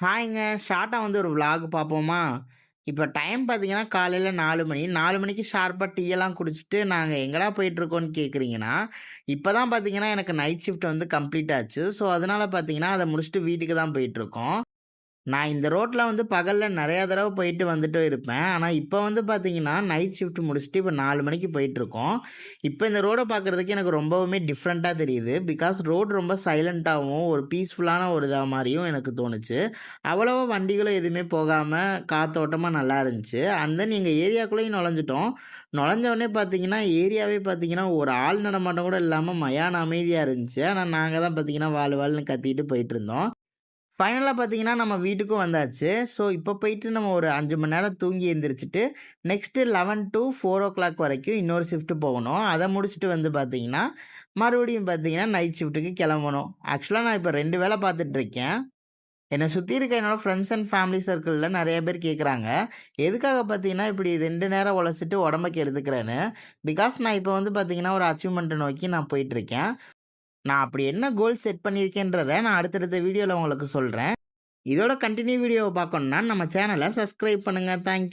ஹாய்ங்க. ஷார்ட்டா ஒரு விளாக் பார்ப்போமா? இப்ப டைம் பார்த்தீங்கன்னா, காலையில 4 மணி. 4 மணிக்கு ஷார்ப்பா டீ எல்லாம் குடிச்சுட்டு, நாங்க எங்கடா போயிட்டுருக்கோம்ன்னு கேட்குறீங்கன்னா, இப்ப தான் பார்த்தீங்கன்னா, எனக்கு நைட் ஷிஃப்ட் கம்ப்ளீட் ஆச்சு. ஸோ, அதனால பார்த்தீங்கன்னா, அத முடிச்சுட்டு வீட்டுக்கு தான் போயிட்டுருக்கோம். நான் இந்த ரோட்ல பகல்ல நெறையா தடவ போயிட்டு வந்துட்டு இருப்பேன். ஆனா, இப்ப பார்த்தீங்கன்னா, நைட் ஷிஃப்ட் முடிச்சுட்டு இப்ப 4 மணிக்கு போயிட்டுருக்கோம். இப்ப இந்த ரோட பார்க்கறதுக்கு எனக்கு ரொம்பவுமே டிஃப்ரெண்ட்டா தெரியுது. பிகாஸ் ரோடு ரொம்ப சைலன்ட்டாவும், ஒரு பீஸ்ஃபுல்லான ஒரு இதா மாரியும் எனக்கு தோணுச்சு. அவ்வளவா வண்டிகளும் எதுவுமே போகாம, காத்தோட்டமா நல்லா இருந்துச்சு. அண்ட் தென் எங்க ஏரியாக்குள்ளேயும் நுழைஞ்சுட்டோம். நுழைஞ்ச உடனே பார்த்தீங்கன்னா, ஏரியாவே பார்த்தீங்கன்னா, ஒரு ஆள் நடமாட்டம் கூட இல்லாம மயான அமைதியா இருந்துச்சு. ஆனா, நாங்க தான் பார்த்தீங்கன்னா, வாலு வாலுன்னு கத்திட்டு போயிட்டுருந்தோம். ஃபைனலா பார்த்தீங்கன்னா, நம்ம வீட்டுக்கும் வந்தாச்சு. ஸோ, இப்போ போயிட்டு நம்ம ஒரு 5 மணி நேரம் தூங்கி எந்திரிச்சுட்டு, நெக்ஸ்ட்டு 11 டூ 4:00 வரைக்கும் இன்னொரு ஷிஃப்ட் போகணும். அத முடிச்சுட்டு பார்த்தீங்கன்னா, மறுபடியும் பார்த்தீங்கன்னா, நைட் ஷிஃப்ட்டுக்கு கிளம்பணும். ஆக்சுவலா நான் இப்ப 2 வேலை பார்த்துட்டுருக்கேன். என்னை சுத்தி இருக்க என்னோட ஃப்ரெண்ட்ஸ் அண்ட் ஃபேமிலி சர்க்கிள்ல நெறைய பேர் கேட்குறாங்க. எதுக்காக பார்த்தீங்கன்னா, இப்படி 2 நேரம் உழைச்சிட்டு உடம்ப கெடுத்துக்கிறேன்னு. பிகாஸ் நான் இப்போ பார்த்தீங்கன்னா, ஒரு அச்சீவ்மெண்ட்ட நோக்கி நான் போயிட்டுருக்கேன். நான் அப்படி என்ன கோல் செட் பண்ணியிருக்கேன்றத நான் அடுத்தடுத்த வீடியோல உங்களுக்கு சொல்றேன். இதோட கன்டின்யூ வீடியோவ பார்க்கணும்னா நம்ம சேனல சப்ஸ்கிரைப் பண்ணுங்க. Thank you.